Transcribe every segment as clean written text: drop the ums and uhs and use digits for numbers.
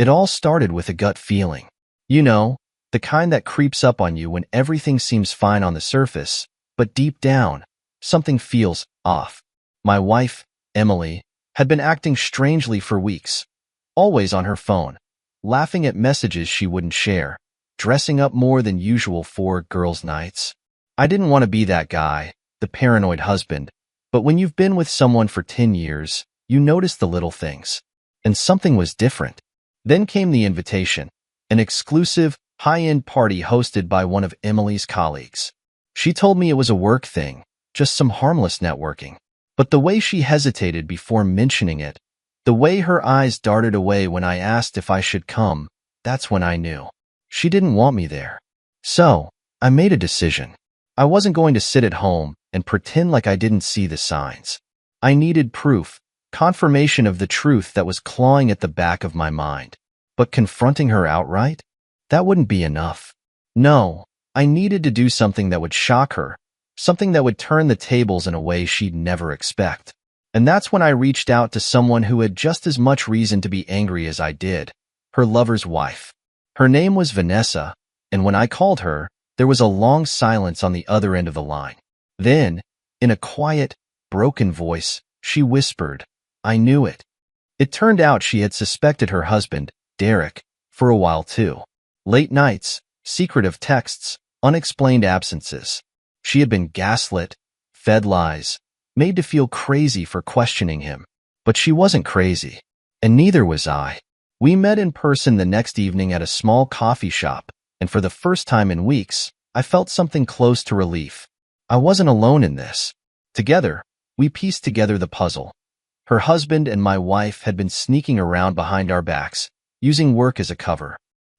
It all started with a gut feeling. You know, the kind that creeps up on you when everything seems fine on the surface, but deep down, something feels off. My wife, Emily, had been acting strangely for weeks, always on her phone, laughing at messages she wouldn't share, dressing up more than usual for girls' nights. I didn't want to be that guy, the paranoid husband, but when you've been with someone for 10 years, you notice the little things. And something was different. Then came the invitation, an exclusive, high-end party hosted by one of Emily's colleagues. She told me it was a work thing, just some harmless networking. But the way she hesitated before mentioning it, the way her eyes darted away when I asked if I should come, that's when I knew. She didn't want me there. So, I made a decision. I wasn't going to sit at home and pretend like I didn't see the signs. I needed proof, confirmation of the truth that was clawing at the back of my mind. But confronting her outright? That wouldn't be enough. No, I needed to do something that would shock her, something that would turn the tables in a way she'd never expect. And that's when I reached out to someone who had just as much reason to be angry as I did, her lover's wife. Her name was Vanessa, and when I called her, there was a long silence on the other end of the line. Then, in a quiet, broken voice, she whispered, "I knew it." It turned out she had suspected her husband, Derek, for a while too. Late nights, secretive texts, unexplained absences. She had been gaslit, fed lies, made to feel crazy for questioning him. But she wasn't crazy, and neither was I. We met in person the next evening at a small coffee shop, and for the first time in weeks, I felt something close to relief. I wasn't alone in this. Together, we pieced together the puzzle. Her husband and my wife had been sneaking around behind our backs, using work as a cover.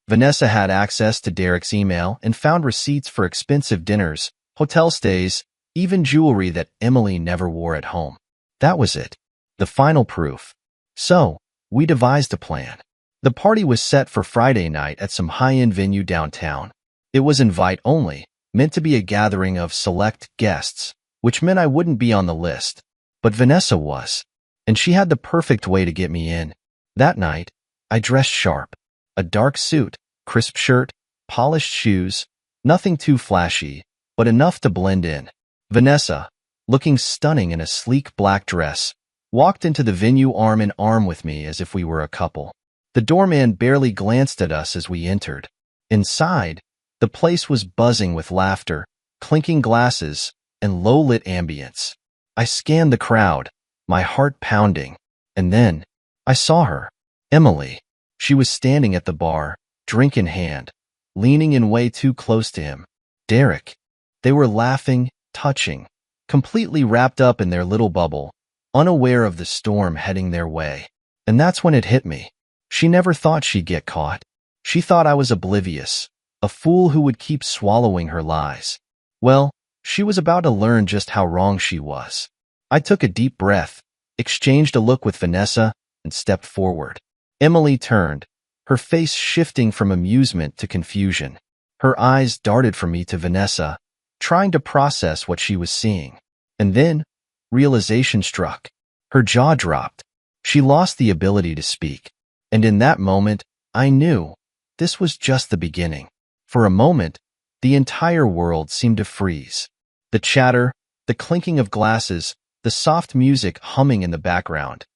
Vanessa had access to Derek's email and found receipts for expensive dinners, hotel stays, even jewelry that Emily never wore at home. That was it, the final proof. So, we devised a plan. The party was set for Friday night at some high-end venue downtown. It was invite-only, meant to be a gathering of select guests, which meant I wouldn't be on the list. But Vanessa was, and she had the perfect way to get me in. That night, I dressed sharp. A dark suit, crisp shirt, polished shoes, nothing too flashy, but enough to blend in. Vanessa, looking stunning in a sleek black dress, walked into the venue arm in arm with me as if we were a couple. The doorman barely glanced at us as we entered. Inside, the place was buzzing with laughter, clinking glasses, and low-lit ambience. I scanned the crowd, my heart pounding, and then I saw her, Emily. She was standing at the bar, drink in hand, leaning in way too close to him. Derek. They were laughing, touching, completely wrapped up in their little bubble, unaware of the storm heading their way. And that's when it hit me. She never thought she'd get caught. She thought I was oblivious, a fool who would keep swallowing her lies. Well, she was about to learn just how wrong she was. I took a deep breath, exchanged a look with Vanessa, and stepped forward. Emily turned, her face shifting from amusement to confusion. Her eyes darted from me to Vanessa, trying to process what she was seeing. And then, realization struck. Her jaw dropped. She lost the ability to speak. And in that moment, I knew this was just the beginning. For a moment, the entire world seemed to freeze. The chatter, the clinking of glasses, the soft music humming in the background.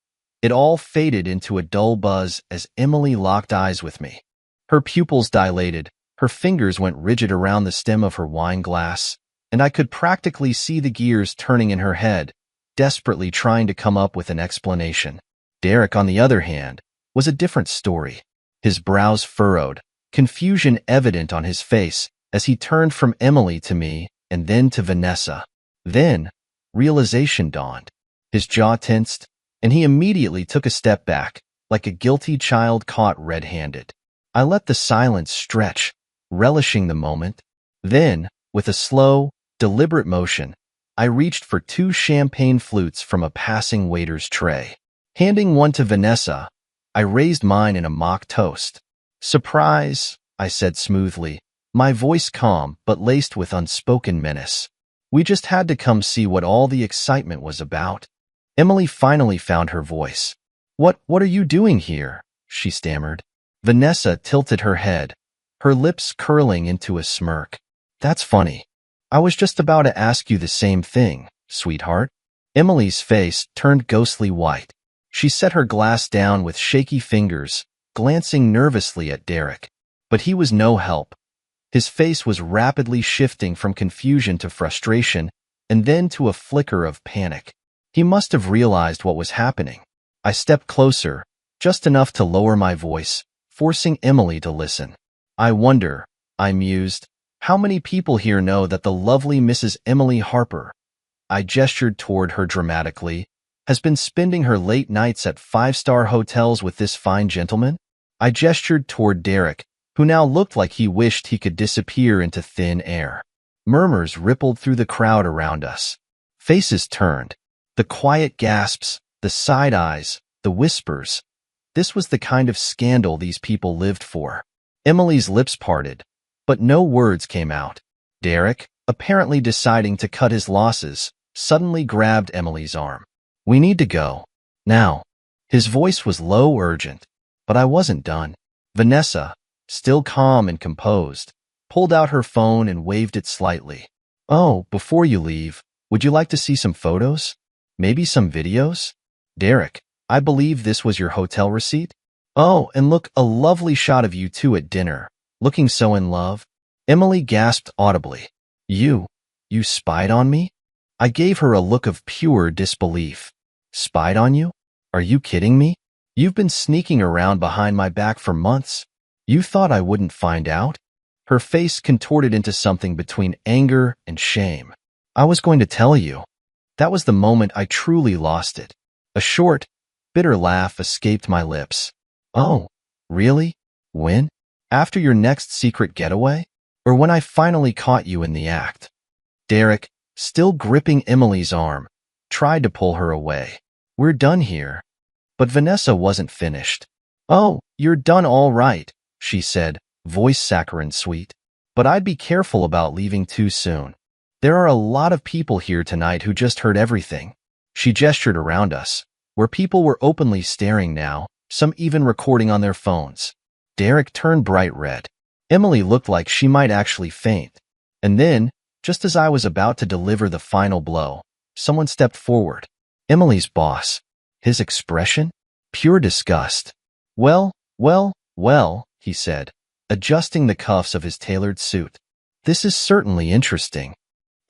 It all faded into a dull buzz as Emily locked eyes with me. Her pupils dilated, her fingers went rigid around the stem of her wine glass, and I could practically see the gears turning in her head, desperately trying to come up with an explanation. Derek, on the other hand, was a different story. His brows furrowed, confusion evident on his face as he turned from Emily to me and then to Vanessa. Then, realization dawned. His jaw tensed, and he immediately took a step back, like a guilty child caught red-handed. I let the silence stretch, relishing the moment. Then, with a slow, deliberate motion, I reached for 2 champagne flutes from a passing waiter's tray. Handing one to Vanessa, I raised mine in a mock toast. "Surprise," I said smoothly, my voice calm but laced with unspoken menace. "We just had to come see what all the excitement was about." Emily finally found her voice. What are you doing here?" she stammered. Vanessa tilted her head, her lips curling into a smirk. That's funny. I was just about to ask you the same thing, sweetheart. Emily's face turned ghostly white. She set her glass down with shaky fingers, glancing nervously at Derek. But he was no help. His face was rapidly shifting from confusion to frustration, and then to a flicker of panic. He must have realized what was happening. I stepped closer, just enough to lower my voice, forcing Emily to listen. I wonder, I mused, how many people here know that the lovely Mrs. Emily Harper, I gestured toward her dramatically, has been spending her late nights at five-star hotels with this fine gentleman? I gestured toward Derek, who now looked like he wished he could disappear into thin air. Murmurs rippled through the crowd around us. Faces turned. The quiet gasps, the side eyes, the whispers. This was the kind of scandal these people lived for. Emily's lips parted, but no words came out. Derek, apparently deciding to cut his losses, suddenly grabbed Emily's arm. We need to go. Now. His voice was low, urgent, but I wasn't done. Vanessa, still calm and composed, pulled out her phone and waved it slightly. Oh, before you leave, would you like to see some photos? Maybe some videos? Derek, I believe this was your hotel receipt? Oh, and look, a lovely shot of you two at dinner, looking so in love. Emily gasped audibly. You spied on me? I gave her a look of pure disbelief. Spied on you? Are you kidding me? You've been sneaking around behind my back for months. You thought I wouldn't find out? Her face contorted into something between anger and shame. I was going to tell you. That was the moment I truly lost it. A short, bitter laugh escaped my lips. Oh, really? When? After your next secret getaway? Or when I finally caught you in the act? Derek, still gripping Emily's arm, tried to pull her away. We're done here. But Vanessa wasn't finished. Oh, you're done all right, she said, voice saccharine sweet. But I'd be careful about leaving too soon. There are a lot of people here tonight who just heard everything. She gestured around us, where people were openly staring now, some even recording on their phones. Derek turned bright red. Emily looked like she might actually faint. And then, just as I was about to deliver the final blow, someone stepped forward. Emily's boss. His expression? Pure disgust. Well, he said, adjusting the cuffs of his tailored suit. This is certainly interesting.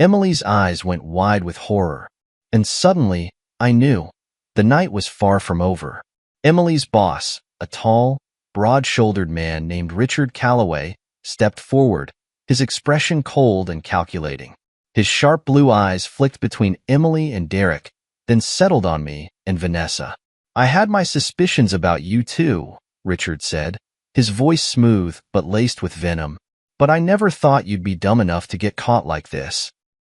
Emily's eyes went wide with horror. And suddenly, I knew. The night was far from over. Emily's boss, a tall, broad-shouldered man named Richard Calloway, stepped forward, his expression cold and calculating. His sharp blue eyes flicked between Emily and Derek, then settled on me and Vanessa. I had my suspicions about you too, Richard said, his voice smooth but laced with venom. But I never thought you'd be dumb enough to get caught like this.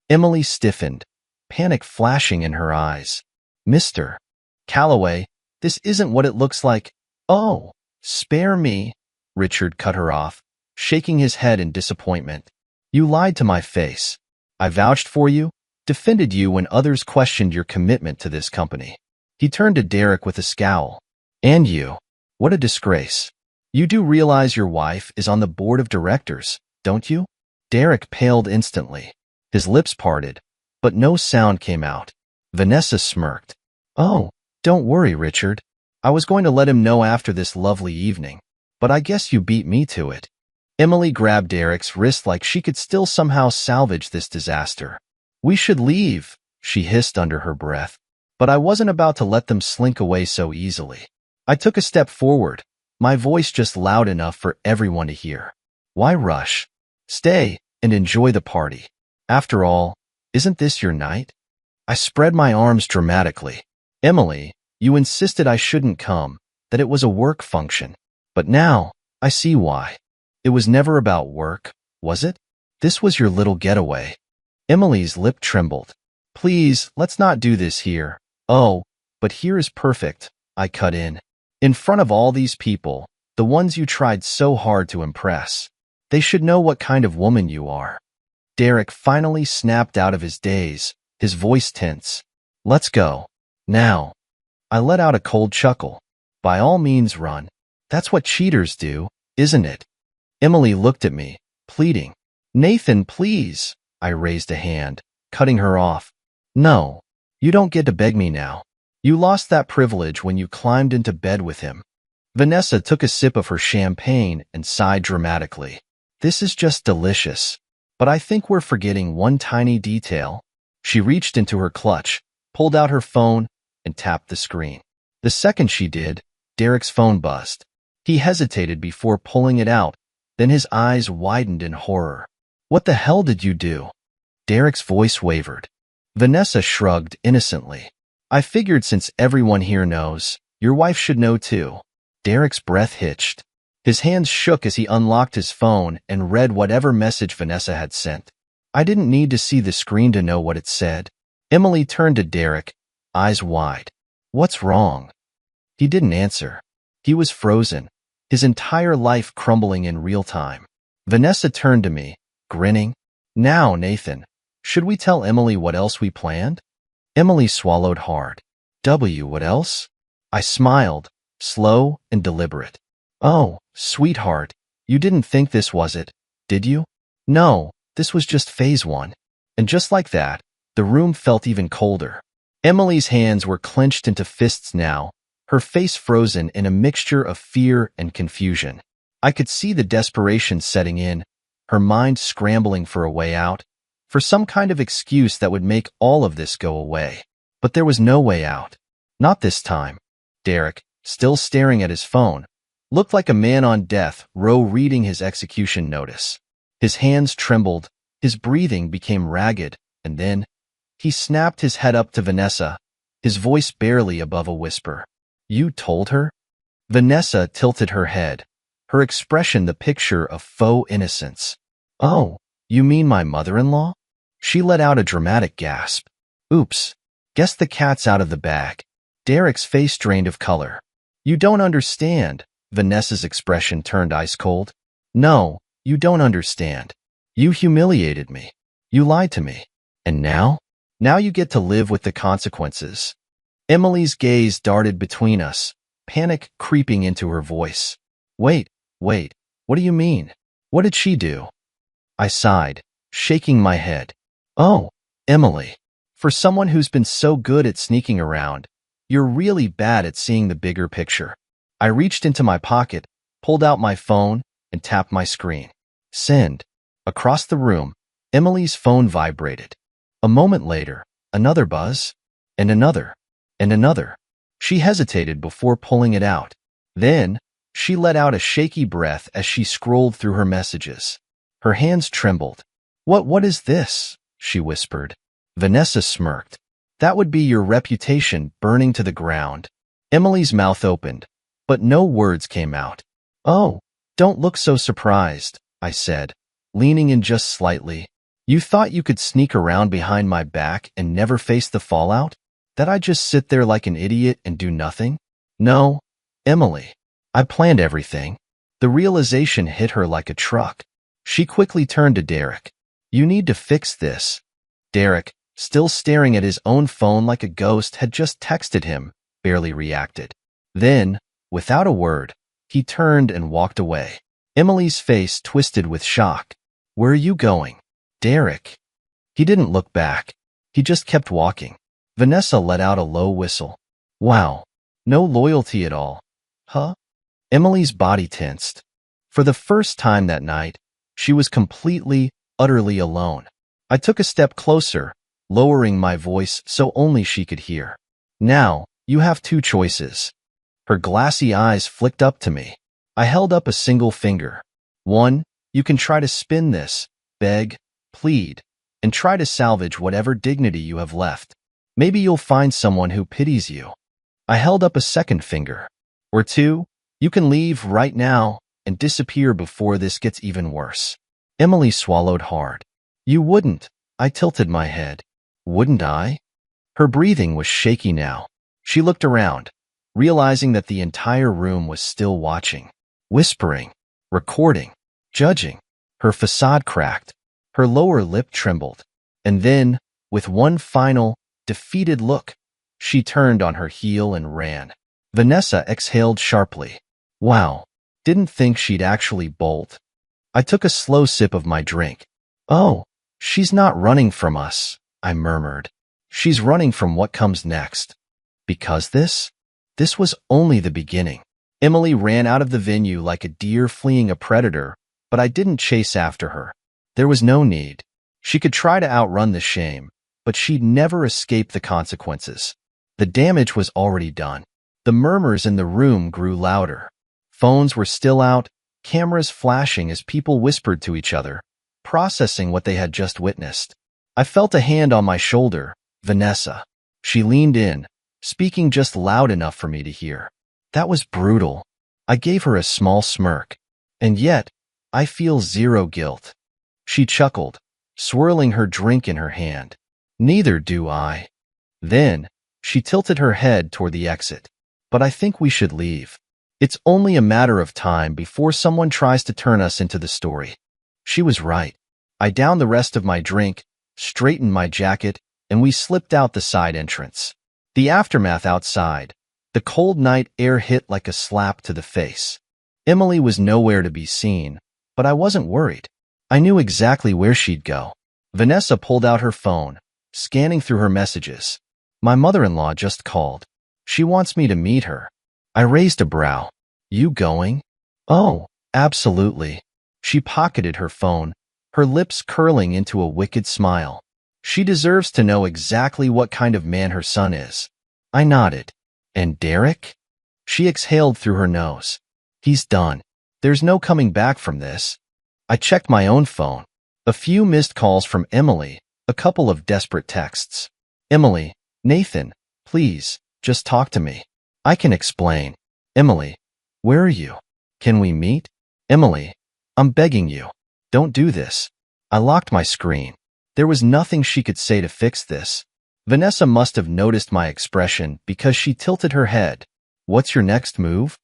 Emily stiffened, panic flashing in her eyes. Mr. Calloway, this isn't what it looks like. Oh, spare me, Richard cut her off, shaking his head in disappointment. You lied to my face. I vouched for you, defended you when others questioned your commitment to this company. He turned to Derek with a scowl. And you. What a disgrace. You do realize your wife is on the board of directors, don't you? Derek paled instantly. His lips parted, but no sound came out. Vanessa smirked. Oh, don't worry, Richard. I was going to let him know after this lovely evening, but I guess you beat me to it. Emily grabbed Derek's wrist like she could still somehow salvage this disaster. We should leave, she hissed under her breath. But I wasn't about to let them slink away so easily. I took a step forward, my voice just loud enough for everyone to hear. Why rush? Stay and enjoy the party. After all, isn't this your night? I spread my arms dramatically. Emily, you insisted I shouldn't come, that it was a work function. But now, I see why. It was never about work, was it? This was your little getaway. Emily's lip trembled. Please, let's not do this here. Oh, but here is perfect, I cut in. In front of all these people, the ones you tried so hard to impress. They should know what kind of woman you are. Derek finally snapped out of his daze, his voice tense. Let's go. Now. I let out a cold chuckle. By all means run. That's what cheaters do, isn't it? Emily looked at me, pleading. Nathan, please. I raised a hand, cutting her off. No, you don't get to beg me now. You lost that privilege when you climbed into bed with him. Vanessa took a sip of her champagne and sighed dramatically. This is just delicious. But I think we're forgetting one tiny detail. She reached into her clutch, pulled out her phone, and tapped the screen. The second she did, Derek's phone buzzed. He hesitated before pulling it out, then his eyes widened in horror. What the hell did you do? Derek's voice wavered. Vanessa shrugged innocently. I figured since everyone here knows, your wife should know too. Derek's breath hitched. His hands shook as he unlocked his phone and read whatever message Vanessa had sent. I didn't need to see the screen to know what it said. Emily turned to Derek, eyes wide. What's wrong? He didn't answer. He was frozen, his entire life crumbling in real time. Vanessa turned to me, grinning. Now, Nathan, should we tell Emily what else we planned? Emily swallowed hard. What else? I smiled, slow and deliberate. Oh, sweetheart, you didn't think this was it, did you? No, this was just phase one. And just like that, the room felt even colder. Emily's hands were clenched into fists now, her face frozen in a mixture of fear and confusion. I could see the desperation setting in, her mind scrambling for a way out, for some kind of excuse that would make all of this go away. But there was no way out. Not this time. Derek, still staring at his phone, looked like a man on death row reading his execution notice. His hands trembled, his breathing became ragged, and then he snapped his head up to Vanessa, his voice barely above a whisper. You told her? Vanessa tilted her head, her expression the picture of faux innocence. Oh, you mean my mother-in-law? She let out a dramatic gasp. Oops, guess the cat's out of the bag. Derek's face drained of color. You don't understand. Vanessa's expression turned ice cold. No, you don't understand. You humiliated me. You lied to me. And now? Now you get to live with the consequences. Emily's gaze darted between us, panic creeping into her voice. Wait, what do you mean? What did she do? I sighed, shaking my head. Oh, Emily, for someone who's been so good at sneaking around, you're really bad at seeing the bigger picture. I reached into my pocket, pulled out my phone, and tapped my screen. Send. Across the room, Emily's phone vibrated. A moment later, another buzz, and another, and another. She hesitated before pulling it out. Then, she let out a shaky breath as she scrolled through her messages. Her hands trembled. What is this? She whispered. Vanessa smirked. That would be your reputation burning to the ground. Emily's mouth opened, but no words came out. Oh, don't look so surprised, I said, leaning in just slightly. You thought you could sneak around behind my back and never face the fallout? That I'd just sit there like an idiot and do nothing? No, Emily. I planned everything. The realization hit her like a truck. She quickly turned to Derek. You need to fix this. Derek, still staring at his own phone like a ghost, had just texted him, barely reacted. Then, without a word, he turned and walked away. Emily's face twisted with shock. Where are you going? Derek. He didn't look back. He just kept walking. Vanessa let out a low whistle. Wow. No loyalty at all. Huh? Emily's body tensed. For the first time that night, she was completely, utterly alone. I took a step closer, lowering my voice so only she could hear. Now, you have two choices. Her glassy eyes flicked up to me. I held up a single finger. One, you can try to spin this, beg, plead, and try to salvage whatever dignity you have left. Maybe you'll find someone who pities you. I held up a second finger. Or two, you can leave right now and disappear before this gets even worse. Emily swallowed hard. You wouldn't. I tilted my head. Wouldn't I? Her breathing was shaky now. She looked around, realizing that the entire room was still watching, whispering, recording, judging. Her facade cracked. Her lower lip trembled. And then, with one final, defeated look, she turned on her heel and ran. Vanessa exhaled sharply. Wow, didn't think she'd actually bolt. I took a slow sip of my drink. Oh, she's not running from us, I murmured. She's running from what comes next. Because this was only the beginning. Emily ran out of the venue like a deer fleeing a predator, but I didn't chase after her. There was no need. She could try to outrun the shame, but she'd never escape the consequences. The damage was already done. The murmurs in the room grew louder. Phones were still out, cameras flashing as people whispered to each other, processing what they had just witnessed. I felt a hand on my shoulder, Vanessa. She leaned in, speaking just loud enough for me to hear. That was brutal. I gave her a small smirk. And yet, I feel zero guilt. She chuckled, swirling her drink in her hand. Neither do I. Then, she tilted her head toward the exit. But I think we should leave. It's only a matter of time before someone tries to turn us into the story. She was right. I downed the rest of my drink, straightened my jacket, and we slipped out the side entrance. The aftermath outside. The cold night air hit like a slap to the face. Emily was nowhere to be seen, but I wasn't worried. I knew exactly where she'd go. Vanessa pulled out her phone, scanning through her messages. My mother-in-law just called. She wants me to meet her. I raised a brow. You going? Oh, absolutely. She pocketed her phone, her lips curling into a wicked smile. She deserves to know exactly what kind of man her son is. I nodded. And Derek? She exhaled through her nose. He's done. There's no coming back from this. I checked my own phone. A few missed calls from Emily, a couple of desperate texts. Emily, Nathan, please, just talk to me. I can explain. Emily, where are you? Can we meet? Emily, I'm begging you. Don't do this. I locked my screen. There was nothing she could say to fix this. Vanessa must have noticed my expression because she tilted her head. What's your next move?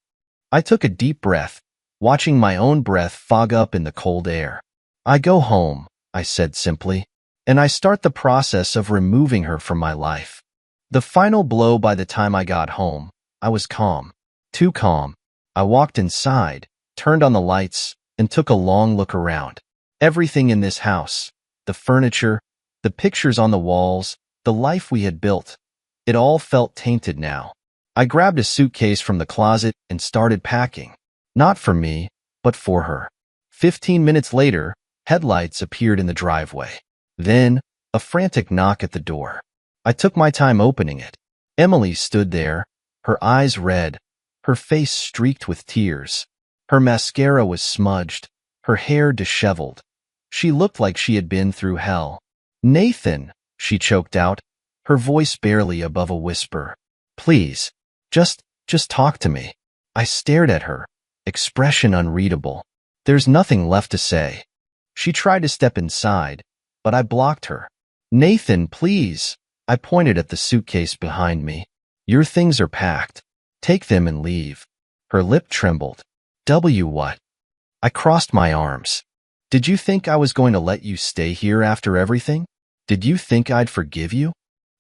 I took a deep breath, watching my own breath fog up in the cold air. I go home, I said simply, and I start the process of removing her from my life. The final blow. By the time I got home, I was calm. Too calm. I walked inside, turned on the lights, and took a long look around. Everything in this house, the furniture, the pictures on the walls, the life we had built, it all felt tainted now. I grabbed a suitcase from the closet and started packing. Not for me, but for her. 15 minutes later, headlights appeared in the driveway. Then, a frantic knock at the door. I took my time opening it. Emily stood there, her eyes red, her face streaked with tears. Her mascara was smudged, her hair disheveled. She looked like she had been through hell. Nathan, she choked out, her voice barely above a whisper. Please, just talk to me. I stared at her, expression unreadable. There's nothing left to say. She tried to step inside, but I blocked her. Nathan, please. I pointed at the suitcase behind me. Your things are packed. Take them and leave. Her lip trembled. What? I crossed my arms. Did you think I was going to let you stay here after everything? Did you think I'd forgive you?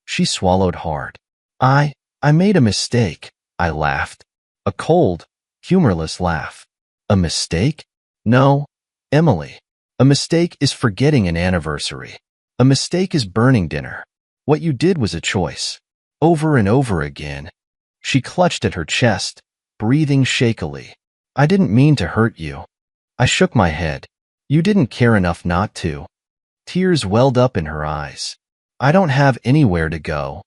She swallowed hard. I made a mistake, I laughed. A cold, humorless laugh. A mistake? No, Emily. A mistake is forgetting an anniversary. A mistake is burning dinner. What you did was a choice. Over and over again. She clutched at her chest, breathing shakily. I didn't mean to hurt you. I shook my head. You didn't care enough not to. Tears welled up in her eyes. I don't have anywhere to go.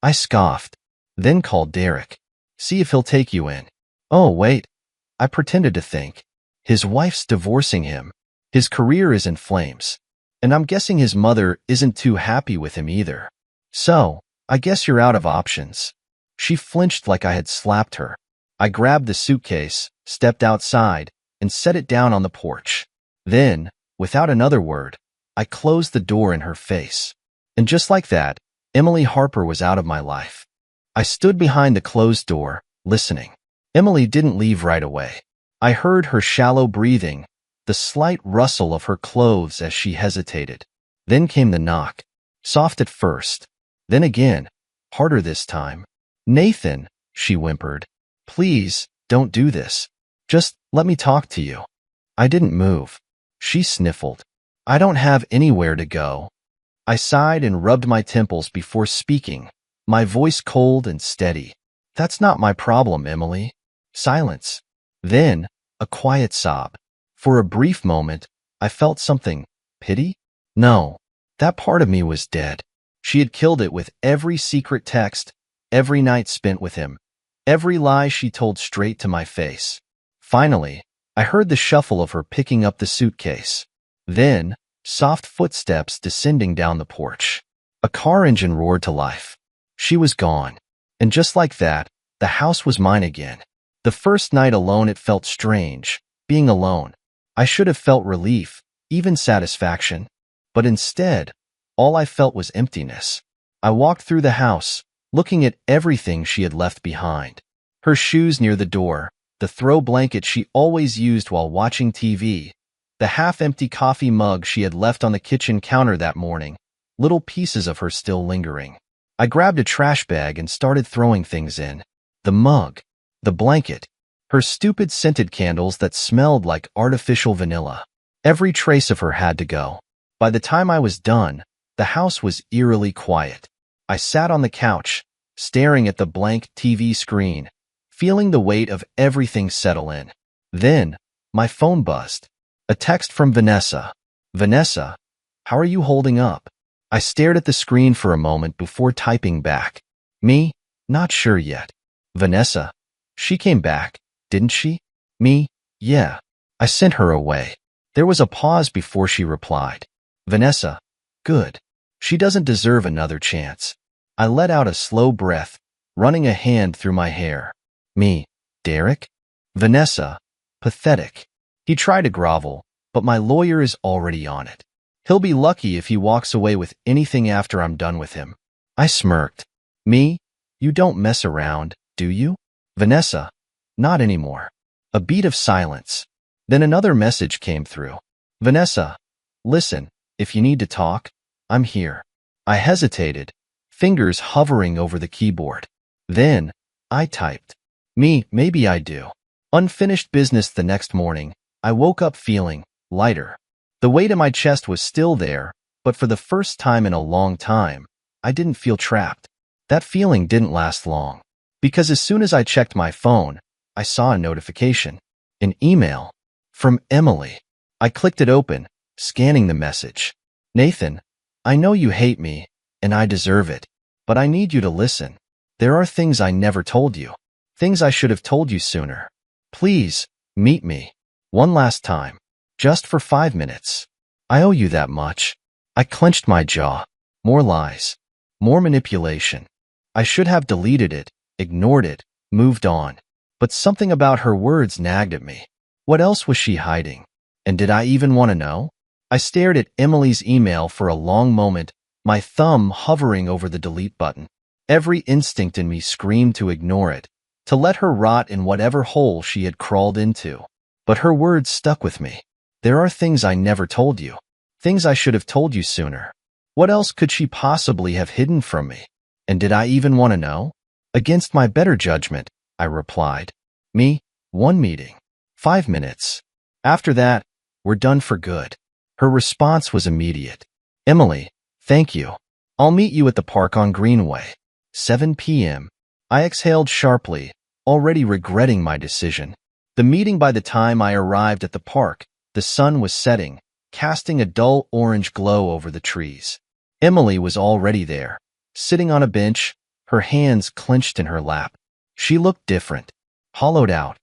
I scoffed, then called Derek. See if he'll take you in. Oh, wait. I pretended to think. His wife's divorcing him. His career is in flames. And I'm guessing his mother isn't too happy with him either. So, I guess you're out of options. She flinched like I had slapped her. I grabbed the suitcase, stepped outside, and set it down on the porch. Then, without another word, I closed the door in her face. And just like that, Emily Harper was out of my life. I stood behind the closed door, listening. Emily didn't leave right away. I heard her shallow breathing, the slight rustle of her clothes as she hesitated. Then came the knock, soft at first, then again, harder this time. Nathan, she whimpered, please, don't do this. Just let me talk to you. I didn't move. She sniffled. I don't have anywhere to go. I sighed and rubbed my temples before speaking, my voice cold and steady. That's not my problem, Emily. Silence. Then, a quiet sob. For a brief moment, I felt something. Pity? No. That part of me was dead. She had killed it with every secret text, every night spent with him, every lie she told straight to my face. Finally, I heard the shuffle of her picking up the suitcase. Then, soft footsteps descending down the porch. A car engine roared to life. She was gone. And just like that, the house was mine again. The first night alone it felt strange, being alone. I should have felt relief, even satisfaction. But instead, all I felt was emptiness. I walked through the house, looking at everything she had left behind. Her shoes near the door, the throw blanket she always used while watching TV, the half-empty coffee mug she had left on the kitchen counter that morning, little pieces of her still lingering. I grabbed a trash bag and started throwing things in. The mug, the blanket, her stupid scented candles that smelled like artificial vanilla. Every trace of her had to go. By the time I was done, the house was eerily quiet. I sat on the couch, staring at the blank TV screen, feeling the weight of everything settle in. Then, my phone buzzed. A text from Vanessa. Vanessa, how are you holding up? I stared at the screen for a moment before typing back. Me? Not sure yet. Vanessa? She came back, didn't she? Me? Yeah. I sent her away. There was a pause before she replied. Vanessa? Good. She doesn't deserve another chance. I let out a slow breath, running a hand through my hair. Me? Derek? Vanessa? Pathetic. He tried to grovel, but my lawyer is already on it. He'll be lucky if he walks away with anything after I'm done with him. I smirked. Me? You don't mess around, do you? Vanessa? Not anymore. A beat of silence. Then another message came through. Vanessa, listen, if you need to talk, I'm here. I hesitated, fingers hovering over the keyboard. Then, I typed. Me, maybe I do. Unfinished business. The next morning, I woke up feeling lighter. The weight in my chest was still there, but for the first time in a long time, I didn't feel trapped. That feeling didn't last long, because as soon as I checked my phone, I saw a notification. An email. From Emily. I clicked it open, scanning the message. Nathan, I know you hate me, and I deserve it, but I need you to listen. There are things I never told you. Things I should have told you sooner. Please, meet me. One last time. Just for 5 minutes. I owe you that much. I clenched my jaw. More lies. More manipulation. I should have deleted it, ignored it, moved on. But something about her words nagged at me. What else was she hiding? And did I even want to know? I stared at Emily's email for a long moment, my thumb hovering over the delete button. Every instinct in me screamed to ignore it, to let her rot in whatever hole she had crawled into. But her words stuck with me. There are things I never told you. Things I should have told you sooner. What else could she possibly have hidden from me? And did I even want to know? Against my better judgment, I replied. Me? 1 meeting. 5 minutes. After that, we're done for good. Her response was immediate. Emily, thank you. I'll meet you at the park on Greenway. 7 p.m. I exhaled sharply, already regretting my decision. The meeting. By the time I arrived at the park, the sun was setting, casting a dull orange glow over the trees. Emily was already there, sitting on a bench, her hands clenched in her lap. She looked different, hollowed out.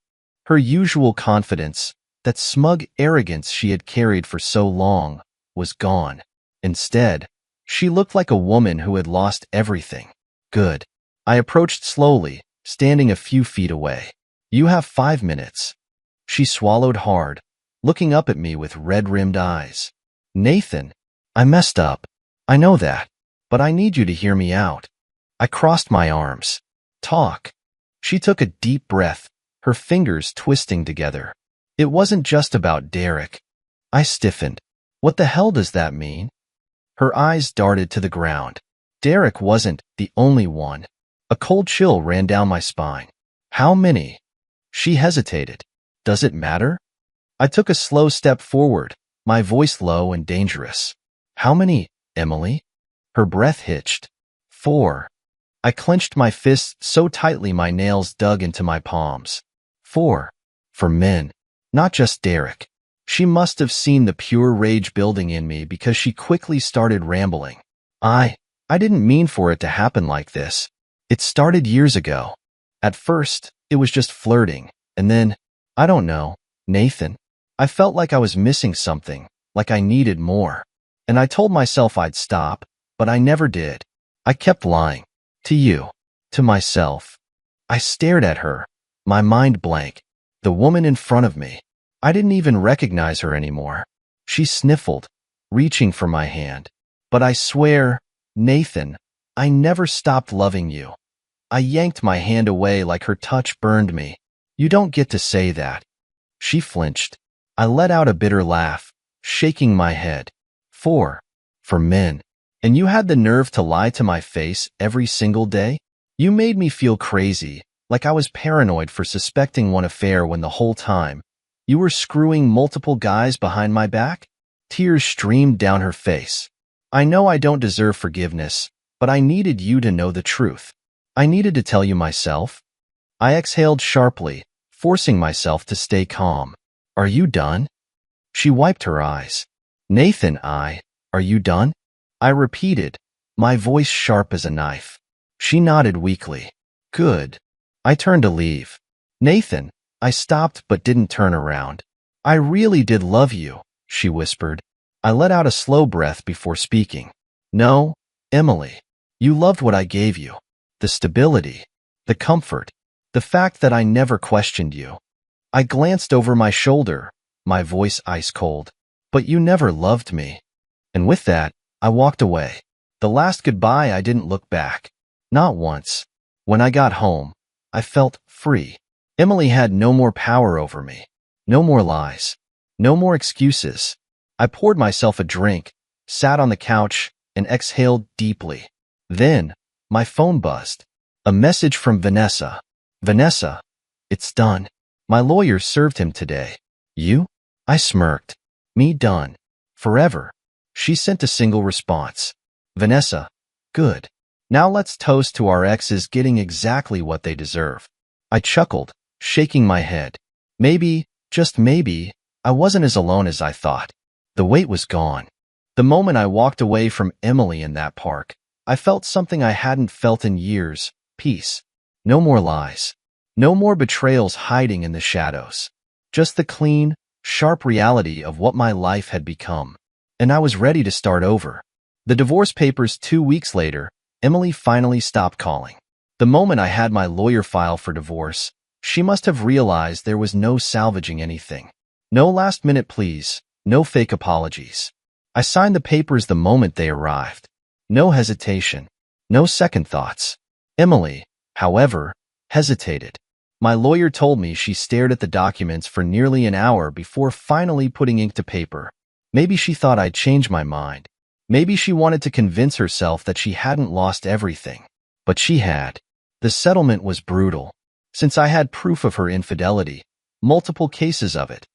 Her usual confidence, that smug arrogance she had carried for so long, was gone. Instead, she looked like a woman who had lost everything. Good. I approached slowly, standing a few feet away. You have 5 minutes. She swallowed hard, looking up at me with red-rimmed eyes. Nathan, I messed up. I know that, but I need you to hear me out. I crossed my arms. Talk. She took a deep breath, her fingers twisting together. It wasn't just about Derek. I stiffened. What the hell does that mean? Her eyes darted to the ground. Derek wasn't the only one. A cold chill ran down my spine. How many? She hesitated. Does it matter? I took a slow step forward, my voice low and dangerous. How many, Emily? Her breath hitched. 4. I clenched my fists so tightly my nails dug into my palms. 4. For men. Not just Derek. She must have seen the pure rage building in me because she quickly started rambling. I didn't mean for it to happen like this. It started years ago. At first, it was just flirting, and then, I don't know, Nathan. I felt like I was missing something, like I needed more. And I told myself I'd stop, but I never did. I kept lying. To you. To myself. I stared at her, my mind blank. The woman in front of me. I didn't even recognize her anymore. She sniffled, reaching for my hand. But I swear, Nathan, I never stopped loving you. I yanked my hand away like her touch burned me. You don't get to say that. She flinched. I let out a bitter laugh, shaking my head. 4. For men. And you had the nerve to lie to my face every single day? You made me feel crazy, like I was paranoid for suspecting one affair when the whole time you were screwing multiple guys behind my back? Tears streamed down her face. I know I don't deserve forgiveness, but I needed you to know the truth. I needed to tell you myself. I exhaled sharply, forcing myself to stay calm. Are you done? She wiped her eyes. Nathan, are you done? I repeated, my voice sharp as a knife. She nodded weakly. Good. I turned to leave. Nathan, I stopped but didn't turn around. I really did love you, she whispered. I let out a slow breath before speaking. No, Emily. You loved what I gave you. The stability, the comfort, the fact that I never questioned you. I glanced over my shoulder, my voice ice cold. But you never loved me. And with that, I walked away. The last goodbye I didn't look back. Not once. When I got home, I felt free. Emily had no more power over me. No more lies. No more excuses. I poured myself a drink, sat on the couch, and exhaled deeply. Then, my phone buzzed. A message from Vanessa. Vanessa, it's done. My lawyer served him today. You? I smirked. Me done. Forever. She sent a single response. Vanessa, good. Now let's toast to our exes getting exactly what they deserve. I chuckled, shaking my head. Maybe, just maybe, I wasn't as alone as I thought. The weight was gone. The moment I walked away from Emily in that park, I felt something I hadn't felt in years. Peace. No more lies. No more betrayals hiding in the shadows. Just the clean, sharp reality of what my life had become. And I was ready to start over. The divorce papers 2 weeks later, Emily finally stopped calling. The moment I had my lawyer file for divorce, she must have realized there was no salvaging anything. No last-minute pleas, no fake apologies. I signed the papers the moment they arrived. No hesitation, no second thoughts. Emily, however, hesitated. My lawyer told me she stared at the documents for nearly an hour before finally putting ink to paper. Maybe she thought I'd changed my mind. Maybe she wanted to convince herself that she hadn't lost everything. But she had. The settlement was brutal. Since I had proof of her infidelity, multiple cases of it,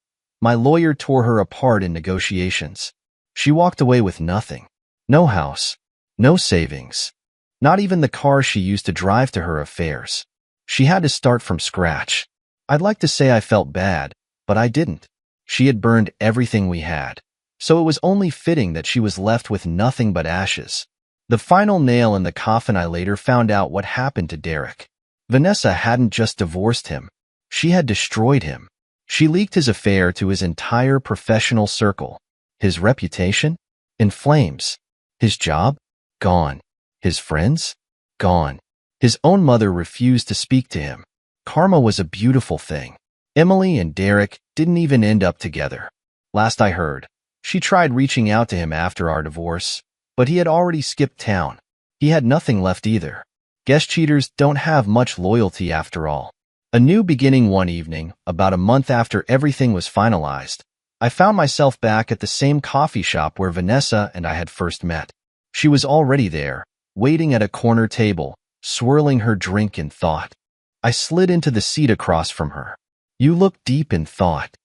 my lawyer tore her apart in negotiations. She walked away with nothing. No house. No savings. Not even the car she used to drive to her affairs. She had to start from scratch. I'd like to say I felt bad, but I didn't. She had burned everything we had. So it was only fitting that she was left with nothing but ashes. The final nail in the coffin. I later found out what happened to Derek. Vanessa hadn't just divorced him. She had destroyed him. She leaked his affair to his entire professional circle. His reputation? In flames. His job? Gone. His friends? Gone. His own mother refused to speak to him. Karma was a beautiful thing. Emily and Derek didn't even end up together. Last I heard, she tried reaching out to him after our divorce, but he had already skipped town. He had nothing left either. Guess cheaters don't have much loyalty after all. A new beginning. One evening, about a month after everything was finalized, I found myself back at the same coffee shop where Vanessa and I had first met. She was already there, waiting at a corner table, swirling her drink in thought. I slid into the seat across from her. You look deep in thought.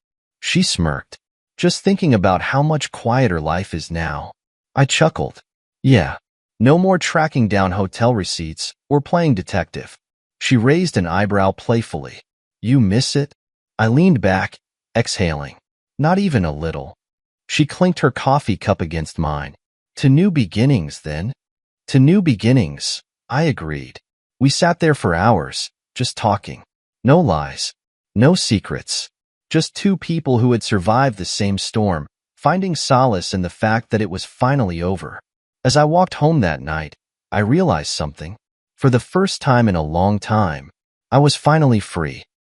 She smirked. Just thinking about how much quieter life is now. I chuckled. Yeah. No more tracking down hotel receipts or playing detective. She raised an eyebrow playfully. You miss it? I leaned back, exhaling. Not even a little. She clinked her coffee cup against mine. To new beginnings, then. To new beginnings, I agreed. We sat there for hours, just talking. No lies. No secrets. Just two people who had survived the same storm, finding solace in the fact that it was finally over. As I walked home that night, I realized something. For the first time in a long time, I was finally free.